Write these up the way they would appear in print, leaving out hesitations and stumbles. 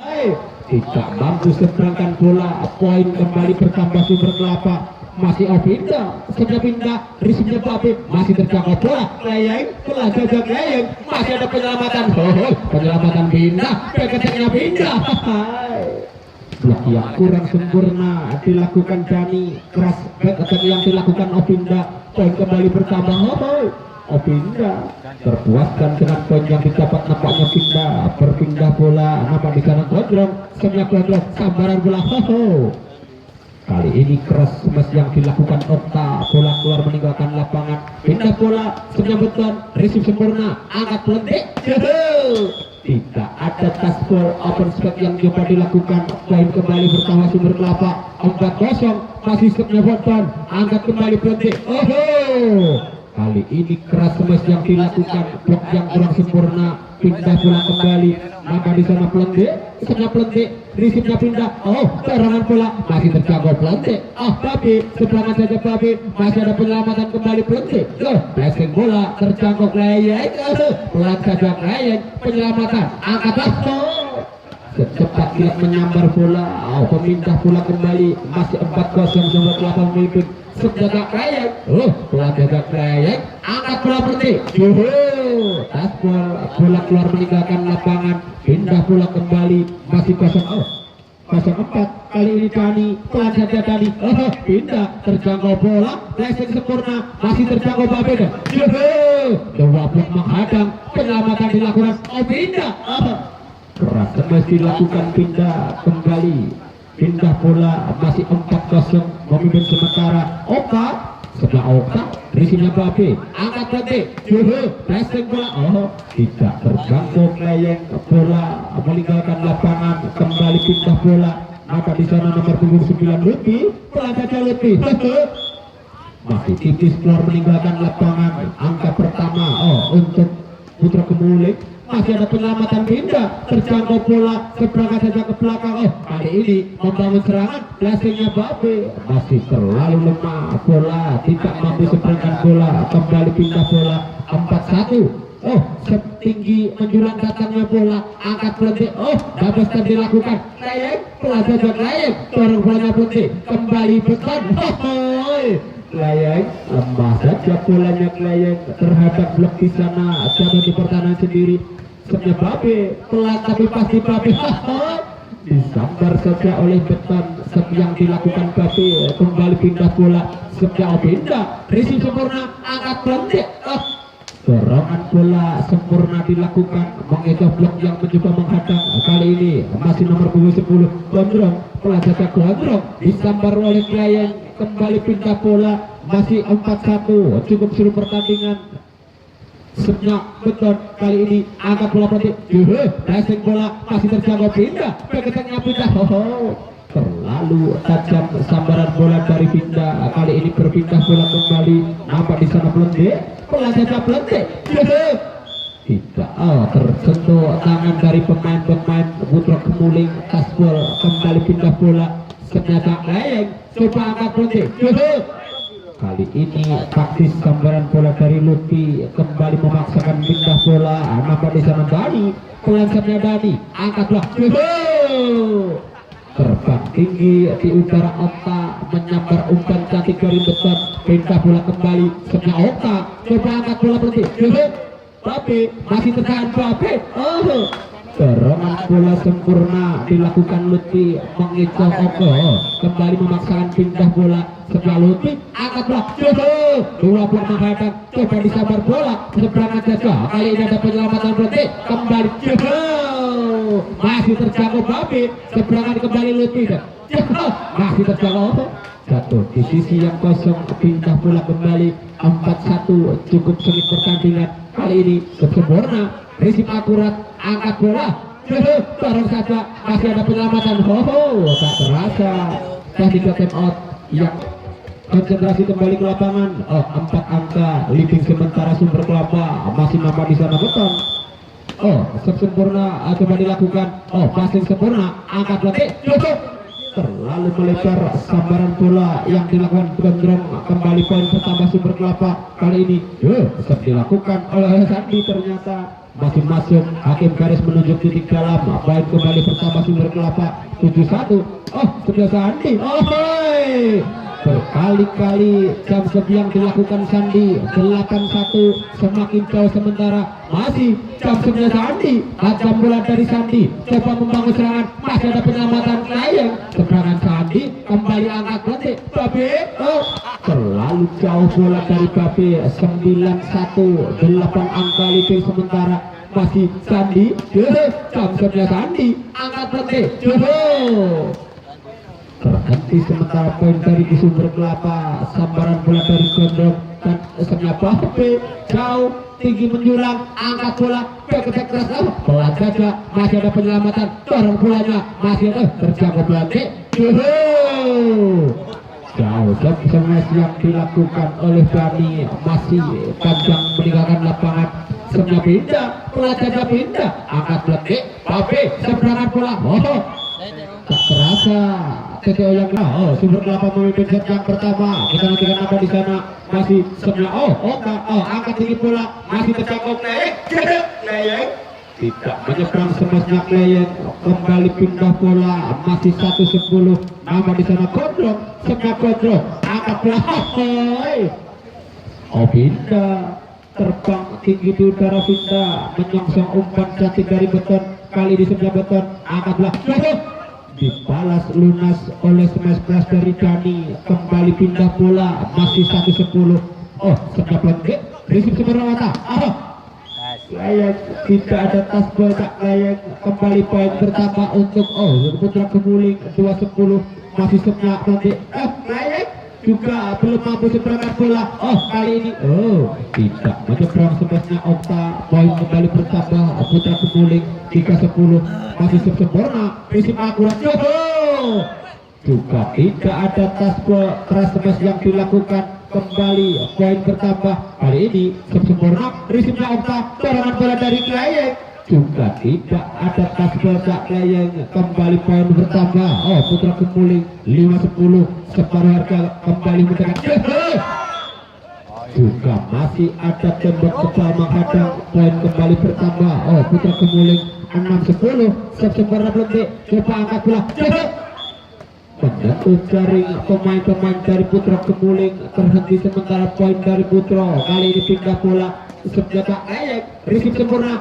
Tidak mampu seberangkan bola, poin kembali bertambah Sumber Kelapa. Masih Opinda, sudah pindah, risipnya Babe, masih terjangkau bola, Leyeng, bola gajah Leyeng, masih ada penyelamatan, penyelamatan pindah, peketeknya pindah. Blok yang kurang sempurna dilakukan Dani, keras back attack yang dilakukan Opinda, poin kembali bertambah. Opinda terpuaskan dengan poin yang didapat, nampaknya pindah berpindah bola, nampak di sana Gondrong, sebenarnya Gondrong sambaran bola. Kali ini keras smash yang dilakukan Okta, bola keluar meninggalkan lapangan, pindah bola, sebenarnya beton, receive sempurna, angkat pelentik, tidak ada touch ball, open spot yang coba dilakukan, poin kembali bertambah Sumber Kelapa, 4-0, masih sebenarnya beton, angkat kembali pelentik. Kali ini keras smash yang dilakukan, blok yang kurang sempurna, pindah bola kembali, maka di sana pelentik, risipnya pindah, serangan bola, masih terjangkau pelentik, Babe, seberangan saja Babe, masih ada penyelamatan kembali pelentik, blessing bola, terjangkau Leyeng, pelan saja Leyeng, penyelamatan, angkat secepat kilat menyambar bola, pemindah bola kembali, masih 4-0 Sumber Kelapa memimpin. Sejaga Leyeng, bola jaga Leyeng, angkat bola pelentik, taspol, bola keluar meninggalkan lapangan, pindah bola kembali, masih 0-4, kali ini Dani, pelan saja Dani, pindah, terjangkau bola, blessing sempurna, masih terjangkau Babe, dua blok menghadang, penyelamatan dilakukan, pindah, keras smash dilakukan, pindah kembali, pindah bola, masih 4-0 memimpin sementara. Sebelah Okta, risipnya Babe, angkat pelentik, blessing bola, tidak terjangkau Leyeng, bola meninggalkan lapangan, kembali pindah bola, maka di sana nomor punggung 9 Lutfi, pelan saja Lutfi, masih tipis keluar meninggalkan lapangan, angka pertama untuk Putra Kemulik, masih ada penyelamatan pindah, terjangkau bola, seberangkat saja ke belakang, kali ini membangun serangan, blessingnya Babe, masih terlalu lemah, bola tidak mampu seberangkan bola, kembali pindah bola, 4-1, setinggi menjulang datangnya bola, angkat pelentik, double step dilakukan, Leyeng, pelan saja Leyeng, dorong bolanya pelentik, kembali beton, Leyeng, lemah saja bolanya Leyeng terhadap blok di sana, jatuh di pertahanan sendiri. Sebenarnya Babe, pelan tapi pasti Babe, disambar saja oleh beton, yang dilakukan Babe, kembali pindah bola, sebenarnya pindah, receive sempurna, angkat pelentik, serangan bola sempurna dilakukan, mengejar blok yang mencoba menghadang, kali ini masih nomor punggung 10 Gondrong, pelan saja Gondrong, disambar oleh Leyeng, kembali pindah bola, masih 4-1, cukup seluruh pertandingan. Sebenarnya beton, kali ini angkat bola pelentik, blessing bola, masih terjangkau pindah, peketeknya pindah, terlalu tajam sambaran bola dari pindah, kali ini berpindah bola kembali, nampak di sana pelentik, pelan saja pelentik, tidak tersentuh tangan dari pemain-pemain Putra Kemuling, taspol, kembali pindah bola, sebenarnya Leyeng, coba angkat pelentik, kali ini taktis gambaran bola dari Lutfi, kembali memaksakan pindah bola, nampak di sana Dani, pelan Dani, angkat bola, terbang tinggi di udara Okta, menyambar umpan cantik dari beton, pindah bola kembali, sebenarnya Okta, coba angkat bola pelentik, Babe, masih tertahan Babe, serangan bola sempurna dilakukan Lutfi, mengincar Okta, kembali memaksakan pindah bola, sebelah Lutfi, angkat bola, dua blok menghadang, coba disabar bola, seberangan saja, kali ini ada penyelamatan pelentik, kembali, masih terjangkau Babe, seberangan kembali Lutfi, masih terjangkau, jatuh di sisi yang kosong, pindah bola kembali, 4-1, cukup sengit pertandingan, kali ini sempurna, risip akurat, angkat bola, bareng saja, masih ada penyelamatan, tak terasa, teknik time out yang konsentrasi kembali ke lapangan, 4 angka, leading sementara Sumber Kelapa, masih nampak di sana beton, sempurna, coba dilakukan, passing sempurna, angkat lagi, terlalu melebar sambaran bola yang dilakukan Gondrong, kembali poin pertambah Sumber Kelapa, kali ini dilakukan oleh Sandi, ternyata masih masuk, hakim garis menunjuk titik dalam, poin kembali pertama Sumber Kelapa 7-1. Oh, sudah Sandi, oh hei. Berkali-kali jam yang dilakukan Sandi 8-1, semakin jauh sementara masih jam 9 Sandi, tajam bola dari Sandi, coba membangun serangan, masih ada penyelamatan Layang, serangan Sandi kembali angkat nanti Babe, oh terlalu jauh bola dari Babe. 9-1, 8 angka leading sementara masih Sandi, jam 9 Sandi angkat nanti, terhenti sementara poin dari Sumber Kelapa. Sambaran bola dari Gondrong dan esnya Babe jauh tinggi menjulang, angkat bola ketek keras, pelan saja, masih ada penyelamatan, dorong bolanya masih ada, terjangkau Belanda, jauh jump smash yang dilakukan oleh Dani, masih panjang meninggalkan lapangan. Semua pindah, pelan saja pindah, angkat Belanda, Babe seberangan bola, tak terasa TTO yang Sumber Kelapa memimpin set yang pertama. Kita nantikan apa di sana, masih sebelah angkat tinggi bola, masih terjangkau Layang, tidak menyeberang semestinya Layang, kembali pindah bola, masih 1-10. Nama di sana Gondrong, sebelah Gondrong angkat bola, pindah terbang tinggi di udara, pindah menyongsong umpan cantik dari Beton, kali di sebelah Beton, angkat bola dibalas lunas oleh smash blast dari Dani, kembali pindah bola, masih 1-10. Oh, sedap lagi risip Superwata, Layang tidak ada tas bola, Layang kembali poin pertama untuk Putra Kemuling 2-10, masih sebelah nanti Layang juga belum mampu seberangkan bola. Kali ini tidak menyeberang semestinya Okta, poin kembali bertambah Putra Kemuling 3-10, masih sempurna, risip akurat, juga tidak ada tas keras smash yang dilakukan, kembali poin bertambah. Kali ini sempurna, risipnya Okta, dorongan bola dari Layang, juga tidak ada tas bola Layang, kembali poin bertambah. Putra Kemuling 5-10, separuh harga kembali mendekat, juga masih ada tembok kebal menghadang, poin kembali bertambah. Putra Kemuling 6-10, sempurna berhenti, coba angkat bola, menyentuh jaring pemain-pemain dari Putra Kemuling, terhenti sementara poin dari Putra. Kali ini pindah bola, senjata Layang, risip sempurna,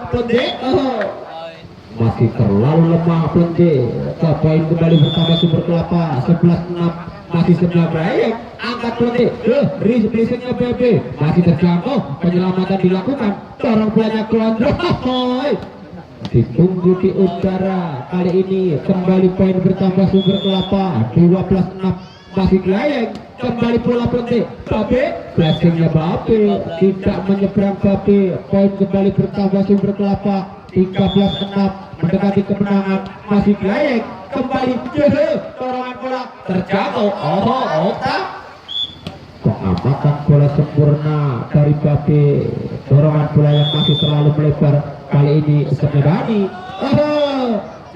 masih terlalu lemah Blende. Poin kembali bersama Sumber Kelapa 11-6, masih sebelah Layang, angkat Blende, risipnya BB masih terjangkau, penyelamatan dilakukan, dorong bolanya Gondrong, ditunggu di udara. Kali ini kembali poin bertambah Sumber Kelapa 12-6, masih Layang, kembali bola Blende, Babe blessingnya Babe tidak menyeberang, Babe poin kembali bertambah Sumber Kelapa 13-6, mendekati kemenangan, masih Layang kembali, dorongan bola terjangkau, Okta pengamatan bola sempurna dari Babe, dorongan bola yang masih terlalu melebar. Kali ini Dani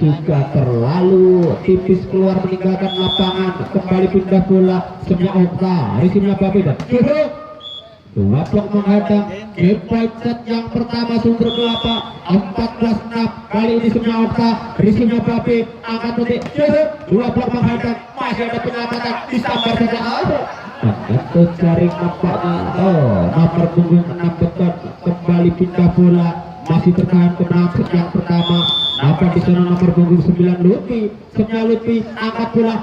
juga terlalu tipis keluar meninggalkan lapangan, kembali pindah bola, sebelah Okta, risipnya Babe dan dua blok menghadang. Game point set yang pertama Sumber Kelapa 14-6, kali ini sebelah Okta, risipnya Babe, angkat nanti, dua blok menghadang, masih ada penyelamatan, disambar saja menyentuh jaring nampaknya. Nomor punggung 6 Beton kembali pindah bola, masih tertahan kemenangan set yang pertama. Nampak di sana nomor punggung 9 Lutfi, angkat bola,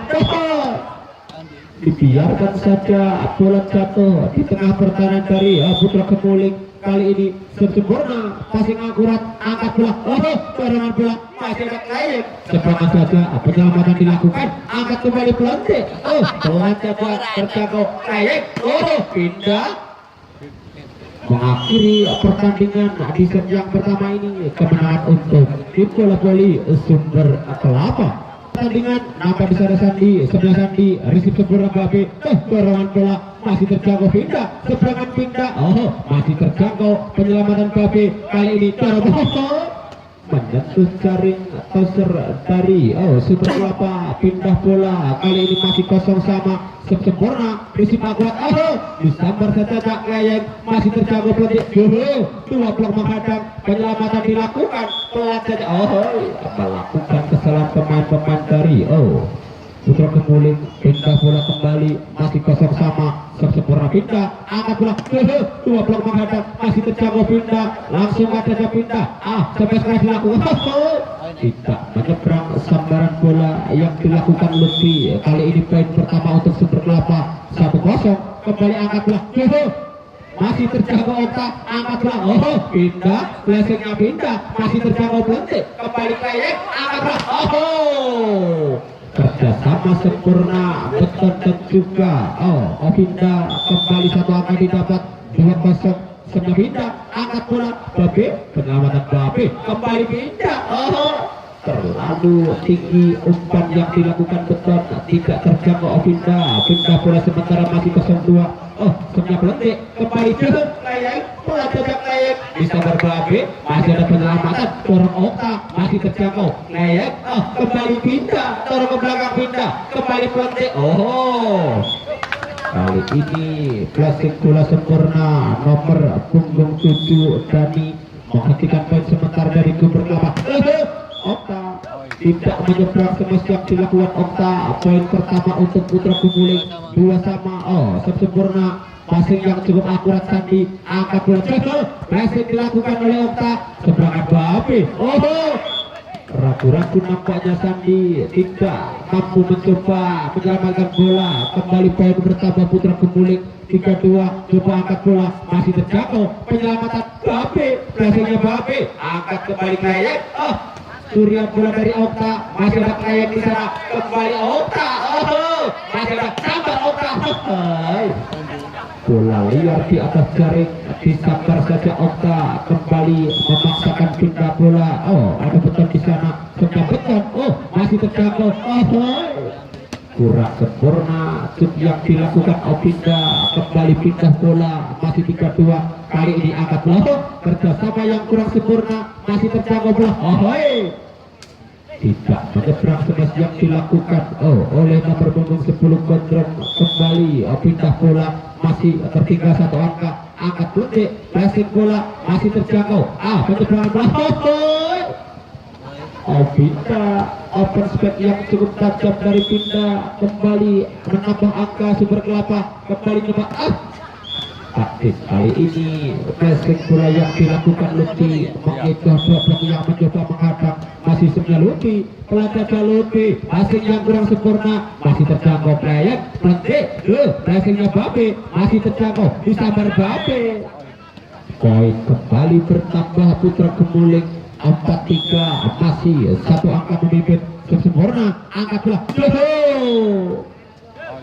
dibiarkan saja bola jatuh di tengah pertahanan dari Putra Kemuling. Kali ini sempurna, passing akurat, angkat bola, dorongan bola, masih ada Layang, serangan saja, penyelamatan dilakukan, angkat kembali Blende, pelan saja terjangkau Layang, pindah, mengakhiri pertandingan di set yang pertama ini. Kemenangan untuk tim bola voli Sumber Kelapa. Pertandingan nampak di sana Sandi, sebelah Sandi, risip sempurna Babe, dorongan bola masih terjangkau, pindah, seberangan pindah, masih terjangkau, penyelamatan Babe, kali ini dorong menyentuh jaring toser dari Super Kelapa, pindah bola kali ini masih kosong sama sempurna risip akuat disambar saja Cak Leyeng masih terjangkau pelantik dua blok menghadang penyelamatan dilakukan pelan saja melakukan kesalahan pemain-pemain dari Putra Kemuling pindah bola kembali masih kosong sama sempurna pindah angkat bola dua blok menghadap masih terjangkau pindah langsung ada pindah sampai sekarang dilakukan tidak menyeberang sambaran bola yang dilakukan Lutfi kali ini poin pertama untuk Super Kelapa 1-0 kembali angkat bola masih terjangkau Okta angkat bola pindah blessingnya pindah masih terjangkau Blontik kembali Leyeng angkat bola kerjasama sempurna beton dan juga Ovinda kembali satu angka didapat 2-0 sebelah pindah angkat bola Babe penyelamatan Babe kembali pindah terlalu tinggi umpan yang dilakukan beton tidak terjangkau Ovinda pindah bola sementara masih 0-2 sebelah Blontik kembali ke Leyeng bola jajak Leyeng bisa berbabe masih ada penyelamatan dorong Okta masih terjangkau Leyeng kembali pindah dorong ke belakang pindah kembali Blontik kali ini klasik bola sempurna nomor punggung 7 Dani menghentikan poin sementara dari Super Kelapa Okta tidak menyeberang semestinya dilakukan Okta poin pertama untuk Putra Kemuling 2 sama sempurna passing yang cukup akurat Sandi angkat bola passing dilakukan oleh Okta seberangan Babe ragu-ragu nampaknya Sandi tidak mampu mencoba menyelamatkan bola kembali poin bertambah Putra Kemuling 3-2 coba angkat bola masih terjangkau penyelamatan Babe passingnya Babe angkat kembali Leyeng Surya bola dari Okta masih ada Leyeng di sana kembali Okta masih ada sambar Okta bola liar di atas jaring disambar saja Okta kembali memaksakan pindah bola ada beton di sana sudah beton masih terjangkau kurang sempurna shoot yang dilakukan Ovinda kembali pindah bola masih 3-2 kali ini angkat bola kerjasama yang kurang sempurna masih terjangkau bola tidak menyeberang semestinya yang dilakukan oleh nomor punggung 10 Gondrong kembali pindah bola masih tertinggal satu angka angkat Blontik passing bola masih terjangkau penyeberangan bola Ovinda open spek yang cukup tajam dari pindah kembali menambah angka Super Kelapa kembali coba taktis kali ini passing bola yang dilakukan Lutfi mengejar blok yang mencoba menghadang masih sebelah Lutfi pelan saja Lutfi passing yang kurang sempurna masih terjangkau Leyeng Blontik passingnya Babe masih terjangkau disambar Babe poin kembali bertambah Putra Kemuling 4-3 masih satu angka memimpin sempurna angkat bola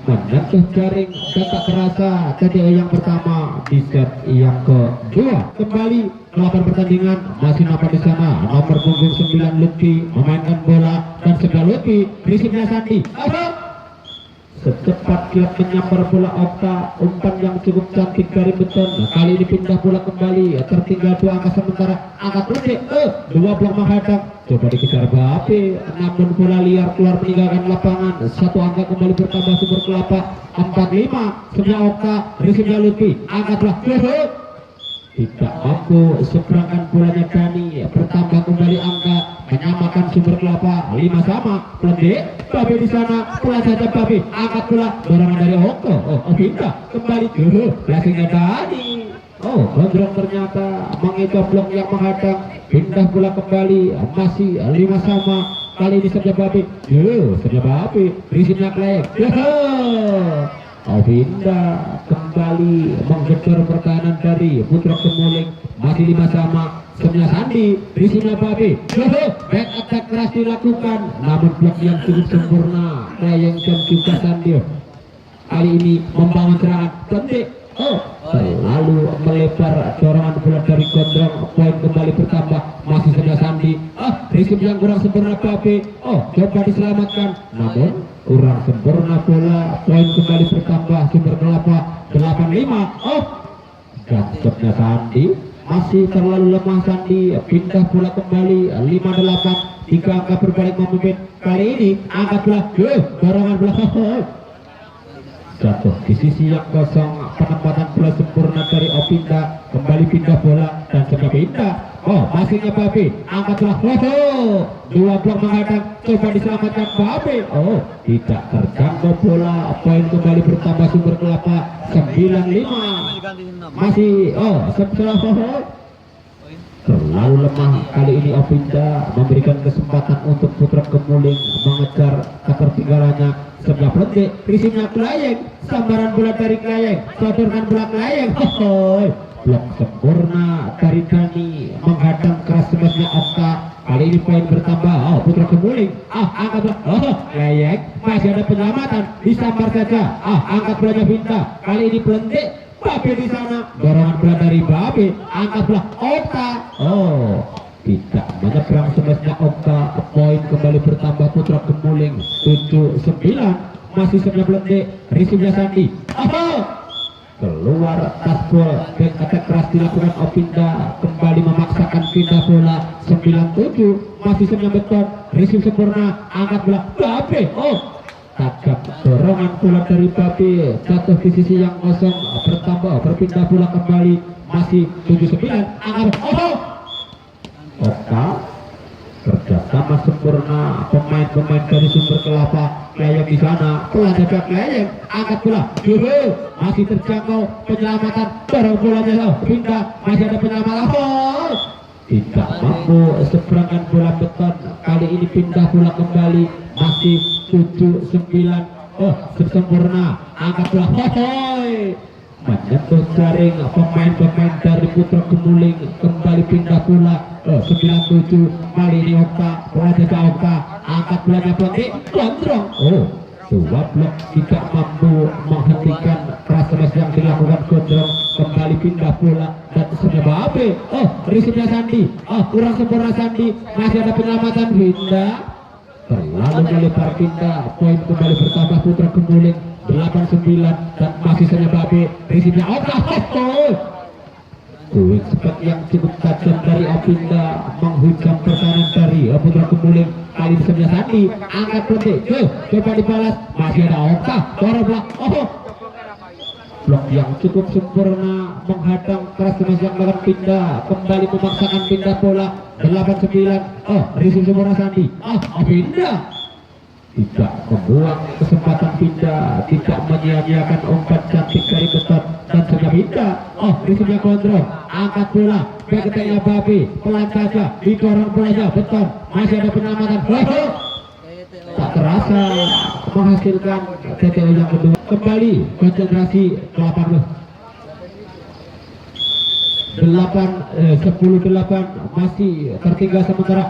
menyentuh jaring dan tak terasa jadi yang pertama di set yang kedua kembali melakukan pertandingan masih nampak di sana nomor punggung 9 Lutfi memainkan bola dan sebelah Lutfi risipnya Sandi secepat kilat menyambar bola Okta umpan yang cukup cantik dari beton kali ini pindah bola kembali tertinggal 2 angka sementara angkat Blontik 2 blok menghadang coba dikejar Babe namun bola liar keluar meninggalkan lapangan 1 angka kembali bertambah Super Kelapa 4-5 sebelah Okta risipnya Lutfi angkat bola tidak mampu seberangkan bolanya Dani bertambah kembali angka menyamakan Super Kelapa 5 sama Blontik Babe di sana bola saja Babe angkat bola dorongan dari Okto Ovinda kembali blessingnya Dani Gondrong ternyata mengejar blok yang menghadang pindah bola kembali masih 5 sama kali ini saja Babe saja Babe risipnya Leyeng Ovinda kembali mengejar pertahanan dari Putra Kemuling masih 5 sama sebelah Sandi risipnya Babe back attack keras dilakukan namun blok yang cukup sempurna Leyeng dan juga Sandi kali ini membangun serangan Blontik selalu melebar dorongan bola dari Gondrong poin kembali bertambah masih sebelah Sandi risip yang kurang sempurna Babe coba diselamatkan namun kurang sempurna bola poin kembali bertambah Super Kelapa 8-5 gansotnya Sandi masih terlalu lemah Sandi, pindah bola kembali 58, 3 angka berbalik memimpin kali ini. Angkat bola, dorongan bola jatuh di sisi yang kosong, penempatan bola sempurna dari Opinda, kembali pindah bola dan sudah pindah. Masih ke Babe, angkat bola, 2 blok menghadang, coba diselamatkan Babe. Tidak terjangkau bola, poin kembali bertambah Sumber Kelapa 95. Masih setelah terlalu lemah kali ini Opinda, memberikan kesempatan untuk Putra Kemuling mengejar ketertinggalannya. Sebelah pelentik, risihnya Klayeng, sambaran bola dari Klayeng, sodorkan bola Klayeng. Blok sempurna dari Dani, menghadang keras semesnya Okta. Kali ini poin bertambah. Putra Kemuling, angkat bola, Klayeng, masih ada penyelamatan, disambar saja. Angkat bolanya Vinta, kali ini pelentik, Babe di sana, dorongan bola dari Babe, angkat bola Okta. Tidak menyeberang semesnya Okta, poin kembali bertambah. Putra Kemuling 79, masih sebelah pelentik, risihnya Sandi. Keluar tasbol, dan attack keras dilakukan Opinda, kembali memaksakan pindah bola 97, masih sebelah beton, risih sempurna, angkat bola Babe. Tagap dorongan bola dari Babe, jatuh di sisi yang kosong, bertambah berpindah bola kembali, masih 79, angkat Okta, kerjasama sempurna pemain-pemain dari Sumber Kelapa. Klayeng di sana, pelan jaga Klayeng, angkat bola, masih terjangkau, penyelamatan, dorong bolanya, pindah, masih ada penyelamatan, tidak mampu seberangkan bola beton. Kali ini pindah bola kembali, masih 79, sempurna, angkat bola, menyentuh jaring pemain-pemain dari Putra Kemuling, kembali pindah bola 97, kali ini Okta, bola jaga Okta, angkat bolanya pelentik, gondrong. 2 blok tidak mampu menghentikan keras keras yang dilakukan gondrong, kembali pindah bola dan sudah Babe. Risihnya Sandi, kurang sempurna Sandi, masih ada penyelamatan Vinda, terlalu melebar Vinda, poin kembali bertambah. Putra Kemuling 89 dan masih saja Babe, risihnya Okta. Kuing cepat yang cukup tajam dari Opinda, menghujam pertahanan dari Putra Kemuling. Kali ini sebelah Sandi, angkat pelentik, coba dibalas, masih ada Okta, dorong bola, blok yang cukup sempurna, menghadang keras semasa yang melakukan pindah, kembali memaksakan pindah bola 89, risih sempurna Sandi, Opinda tidak membuang kesempatan pindah, tidak menyia-nyiakan umpan cantik dari beton dan sudah pindah. Risihnya kontrol, angkat bola, beketnya Babe, pelan saja, didorong bolanya beton, masih ada penyelamatan. Tak terasa menghasilkan TTO yang kedua. Kembali konsentrasi 10-8 masih tertinggal sementara.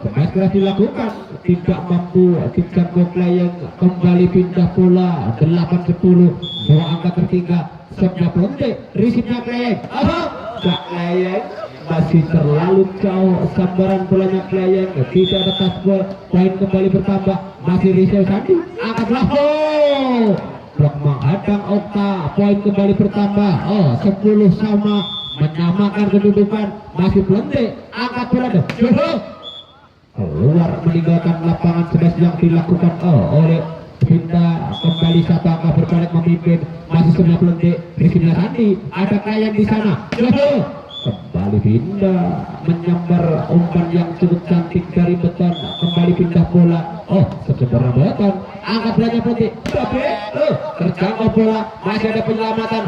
Kemas keras dilakukan, tidak mampu dijangkau Klayeng, kembali pindah bola 8-10, 2 angka tertinggal. Sebelah pelentik, risihnya Klayeng, Klayeng masih terlalu jauh, sambaran bolanya Klayeng, tidak ada tasbol, poin kembali bertambah, masih risih Sandi, angkat bola, blok menghadang Okta, poin kembali bertambah, 10 sama, menyamakan kedudukan, masih pelentik, angkat bola, keluar meninggalkan lapangan semes yang dilakukan oleh Vinda, kembali 1 angka berbalik memimpin, masih sebelah pelentik, risihnya Sandi, ada Klayeng di sana, kembali Vinda menyambar umpan yang cukup cantik dari beton, kembali pindah bola, sesempurna beton, angkat bolanya pelentik, terjangkau bola, masih ada penyelamatan,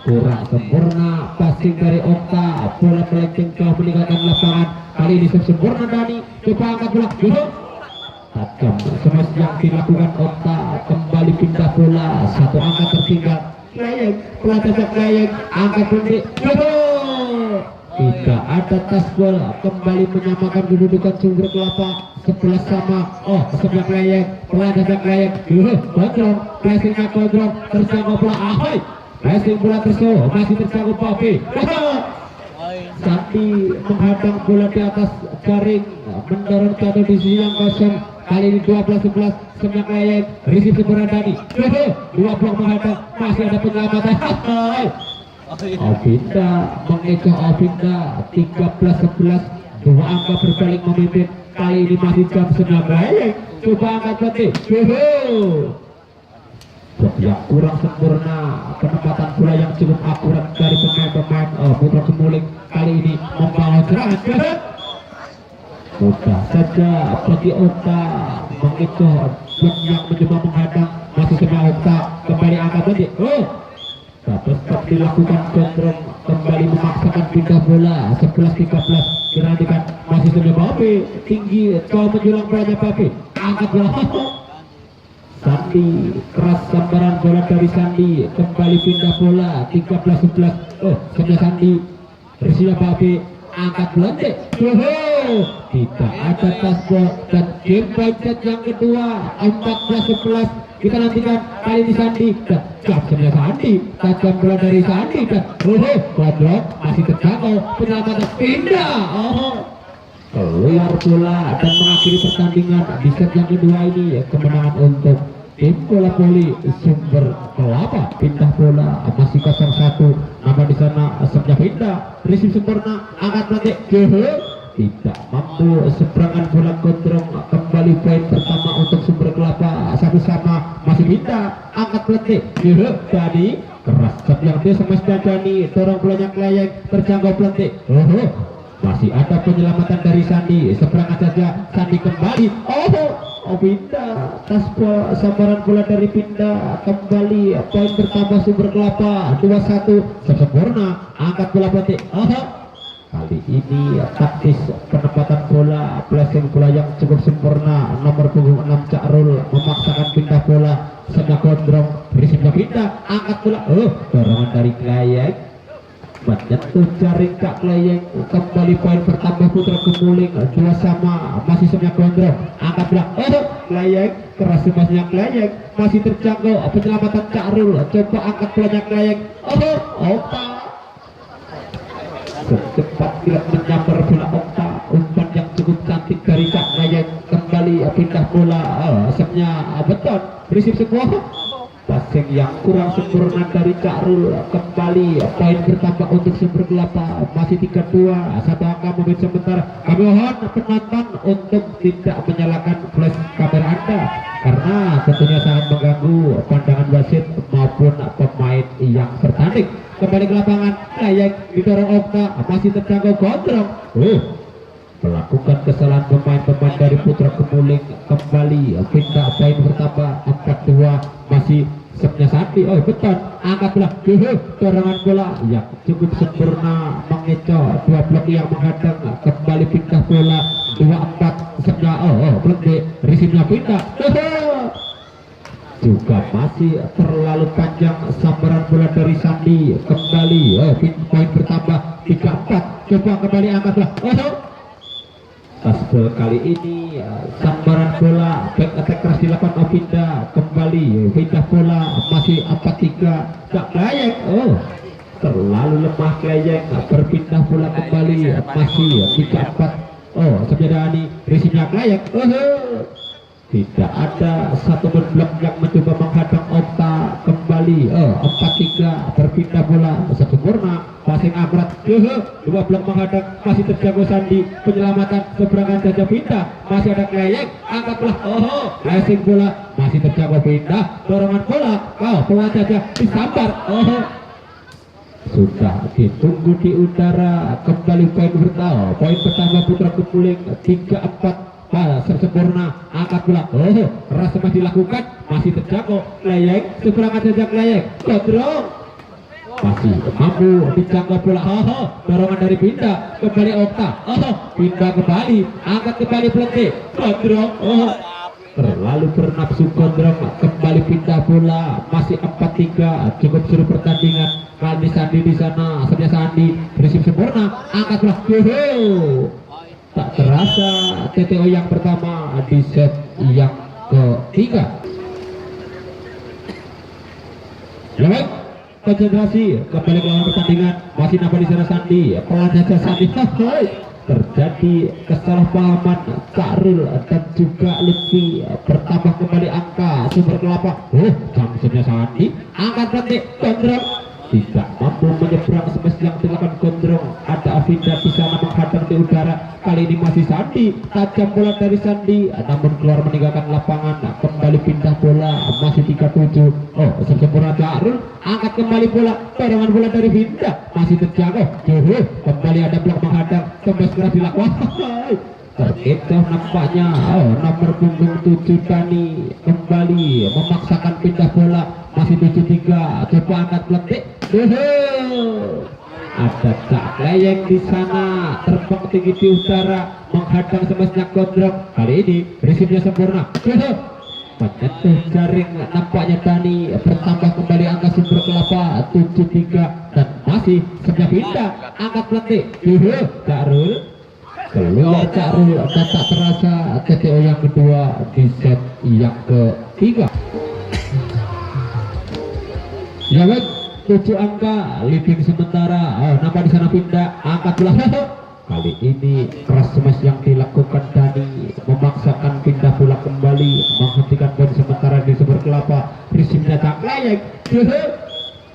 kurang sempurna passing dari Okta, bola melenceng jauh meninggalkan lapangan. Kali ini sempurna Dani, coba angkat bola, tajam smash yang dilakukan Okta, kembali pindah bola, 1 angka tertinggal. Klayeng, pelatih Klayeng, angkat pelentik, tidak ada tasbol, kembali menyamakan kedudukan Sumber Kelapa 11 sama. Sebelah Klayeng, pelatih Klayeng, kontrol, pressingnya kontrol, terjangkau bola, pressing bola terjauh, masih terjangkau Babe. Sandi menghadang bola di atas jaring, mendorong jatuh di sisi yang kosong. Kali ini 12-11, sebelah Klayeng, risih sempurna Dani, 2 blok menghadang, masih ada penyelamatan. Ovinda mengecoh Ovinda 13-11, dua angka berbalik memimpin. Kali ini masih jam 9 Glayeng, coba angkat batik. Yang kurang sempurna, penempatan bola yang cukup akurat dari pemain-pemain Putra Kemuling. Kali ini membangun serangan, mudah saja bagi Okta mengecoh yang mencoba menghadang. Masih kena Okta, kembali angkat batik. Tetap dilakukan kontrol, kembali memaksakan pindah bola 11-13. Dilanjutkan masih sudah Babe tinggi, coba menjulang bolanya Babe, angkat bola. Sandi keras, sambaran bola dari Sandi, kembali pindah bola 13-11. Sudah Sandi, Rizia Babe, angkat bola. Tidak ada tasbol dan game point set yang kedua 14-11. Kita nantikan kali ini Sandi dan sebenarnya Sandi, tajam bola dari Sandi dan kodrok masih terjangkau, penyelamatan pindah keluar bola dan mengakhiri pertandingan di set yang kedua ini. Kemenangan untuk tim bola voli Sumber Kelapa. Pindah bola masih 0-1, nama di sana Sabda pindah, Risip sempurna, angkat nanti tidak mampu, seberangan bola gondrong. Kembali poin pertama untuk Sumber Kelapa, satu sama, masih pindah, angkat pelantik Dani keras, yang dia sama Dani, dorong bolanya Glayeng, terjangkau pelantik. Masih ada penyelamatan dari Sandi, seberangan saja Sandi kembali. Pindah, tasbol, sambaran bola dari pindah, kembali poin bertambah Sumber Kelapa 2-1, sempurna, angkat bola pelantik. Kali ini taktis penempatan bola, placing bola yang cukup sempurna. Nomor punggung 6 Cakrul memaksakan pindah bola, sedang gondrong, berisipnya pindah, angkat bola. Dorongan dari Glayeng, menyentuh jaring Kak Glayeng. Kembali poin bertambah Putra Kemuling 2 sama, masih semuanya gondrong, angkat bola. Glayeng keras, masnya Glayeng masih terjangkau, penyelamatan Cakrul, coba angkat bolanya Glayeng. Cepat tidak menyambar bola Okta, umpan yang cukup cantik dari Kak Glayeng. Kembali pindah bola, asapnya beton, berisip semua. Passing yang kurang sempurna dari Cakrul. Kembali poin bertambah untuk Sumber Kelapa, masih 3-2, satu angka momen sebentar. Kami mohon penonton untuk tidak menyalakan flash kamera Anda karena tentunya sangat mengganggu pandangan wasit maupun pemain yang bertanding. Kembali ke lapangan, Glayeng didorong Okta, masih terjangkau gondrong. Melakukan kesalahan pemain-pemain dari Putra Kemuling. Kembali pindah poin bertambah 4-2, masih sebenarnya Sandi. Beton, angkat bola, dorongan bola yang cukup sempurna, mengecoh dua blok yang menghadang. Kembali pindah bola 2-4, sebenarnya pelantik, risipnya pindah. Juga masih terlalu panjang sambaran bola dari Sandi. Kembali poin bertambah 3-4, coba kembali angkat bola. Tasbol kali ini sambaran bola, back attack keras dilakukan Ovinda. Kembali pindah bola, masih 4-3, Kak Glayeng. Terlalu lemah Glayeng, berpindah bola kembali, masih 3-4. Sebenarnya risipnya Glayeng. Tidak ada satu blok yang mencoba menghadang Okta. Kembali 4-3, berpindah bola sempurna, passing akurat. Dua blok menghadang, masih terjangkau Sandi, penyelamatan seberangan saja pindah, masih ada Glayeng, angkat bola. Passing bola masih terjangkau pindah, dorongan bola, bola saja disambar. Sudah ditunggu di udara. Kembali poin bertambah, poin pertama Putra Kemuling 3-4. Sempurna, angkat bola. Keras masih dilakukan, masih terjangkau Glayeng, seberangan saja Glayeng, gondrong, masih mampu dijangkau bola. Dorongan dari pindah, kembali Okta. Pindah kembali, angkat kembali pelantik, gondrong. Terlalu bernafsu gondrong, kembali pindah bola, masih 4-3, cukup seru pertandingan. Kali Sandi di sana, sebenarnya Sandi berisip sempurna, angkat bola. Tak terasa TTO yang pertama di set yang ketiga. Baik, konsentrasi, kembali ke lawan pertandingan. Masih nampak di sana Sandi, pelan saja Sandi. Terjadi kesalahpahaman Cakrul dan juga Lutfi. Bertambah kembali angka Sumber Kelapa. Jam sebenarnya Sandi, angkat pelantik, kontrol. tidak mampu menyeberang smash yang dilakukan Gondrong. Ada Avinda di sana menghadang di udara. Kali ini masih Sandi, tajam bola dari Sandi, namun keluar meninggalkan lapangan. Kembali pindah bola, masih 37. Oh, sempurna Jarul, angkat kembali bola, dorongan bola dari Vinda, masih terjangkau. Kembali ada blok menghadang, smash keras dilakukan. Terkecoh nampaknya. Oh, nomor punggung 7 Dani kembali memaksakan pindah bola, masih 73. Coba angkat peletik. Ada Cak Leyeng di sana, terbang tinggi di udara, menghadang semestnya Gondrong. Kali ini resipnya sempurna. Menyentuh jaring nampaknya Dani, bertambah kembali angka sumber kelapa 73 dan masih sebelah pindah angkat peletik. Jarul keluar Jarul dan tak terasa TTO yang kedua di set yang ketiga. Ya baik, 7 angka leading sementara. Oh, nampak di sana pindah angkat bola. Kali ini keras smash yang dilakukan Dani, memaksakan pindah bola kembali, menghentikan poin sementara di sumber kelapa. Resimnya Cak Leyeng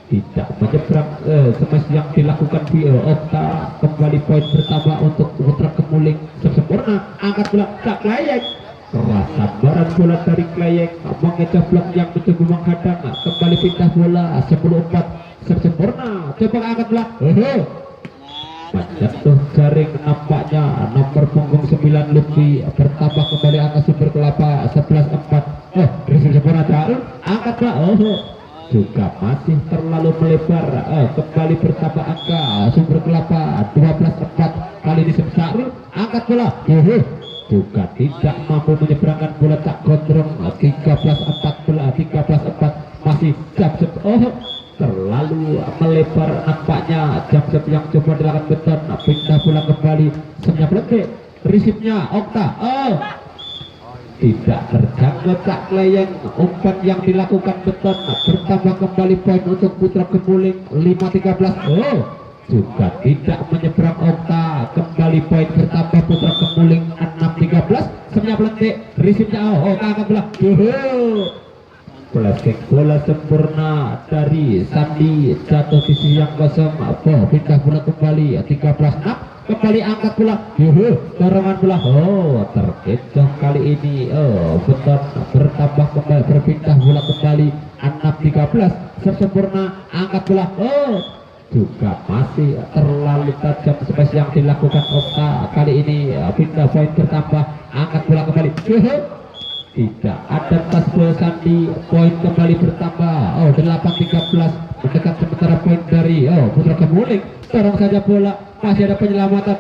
tidak menyeberang. Smash yang dilakukan di Okta, kembali poin bertambah untuk Putra Kemuling. Sempurna angkat bola Cak Leyeng. Keras sambaran bola dari Leyeng, mengejar blok yang mencoba menghadang. Kembali pindah bola 10-4. Sempurna, coba angkat bola. Menyentuh jaring nampaknya nomor punggung 9 Lutfi, bertambah kembali angka sumber kelapa 11-4. Oh, resip sempurna Jarul, angkat bola. Juga masih terlalu melebar. Kembali bertambah angka sumber kelapa 12-4. Kali ini Jarul angkat bola. Juga tidak mampu menyeberangkan bola Cak Gondrong. 13-4 masih jab-jab. Terlalu melebar nampaknya. Jab-jab yang coba dilakukan Beton, pindah bola kembali senyap lagi. Resipnya Okta. Tidak terjangkau Cak Leyeng. Umpan yang dilakukan Beton, bertambah kembali poin untuk Putra Kemuling 5-13. Juga tidak menyeberang Okta, kembali poin bertambah Putra Kemuling 6-13. Senyap lentik, resipnya angkat bola. Placing bola sempurna dari Sandi, jatuh di sisi yang kosong. Pindah bola kembali 13-6. Kembali angkat bola. Dorongan bola. Terkecoh kali ini. Beton bertambah kembali, berpindah bola kembali 6-13. Sempurna angkat bola. Juga masih terlalu tajam smash yang dilakukan Okta. Kali ini pindah poin bertambah, angkat bola kembali. Tidak ada tas bola Sandi, poin kembali bertambah 8-13. Mendekat sementara poin dari Putra Kemuling. Dorong saja bola, masih ada penyelamatan.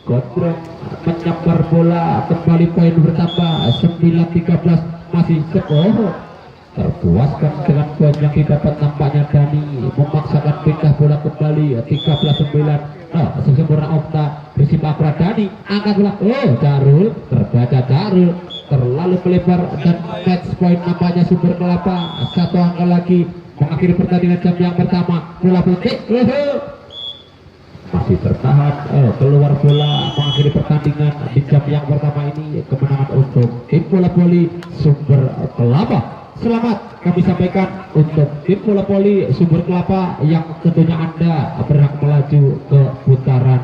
Gondrong menyambar bola, kembali poin bertambah 9-13. Masih terpuaskan dengan poin yang didapat nampaknya Dani, memaksakan pindah bola kembali 13-9. Sempurna Okta, resip akurat Dani, angkat bola. Jarul, terbaca Jarul, terlalu melebar dan match point nampaknya sumber kelapa. 1 angka lagi mengakhiri pertandingan jam yang pertama. Bola putih masih tertahan. Keluar bola mengakhiri pertandingan di jam yang pertama ini. Kemenangan untuk tim bola voli sumber kelapa. Selamat kami sampaikan untuk tim bola voli sumber kelapa yang tentunya Anda berhak melaju ke putaran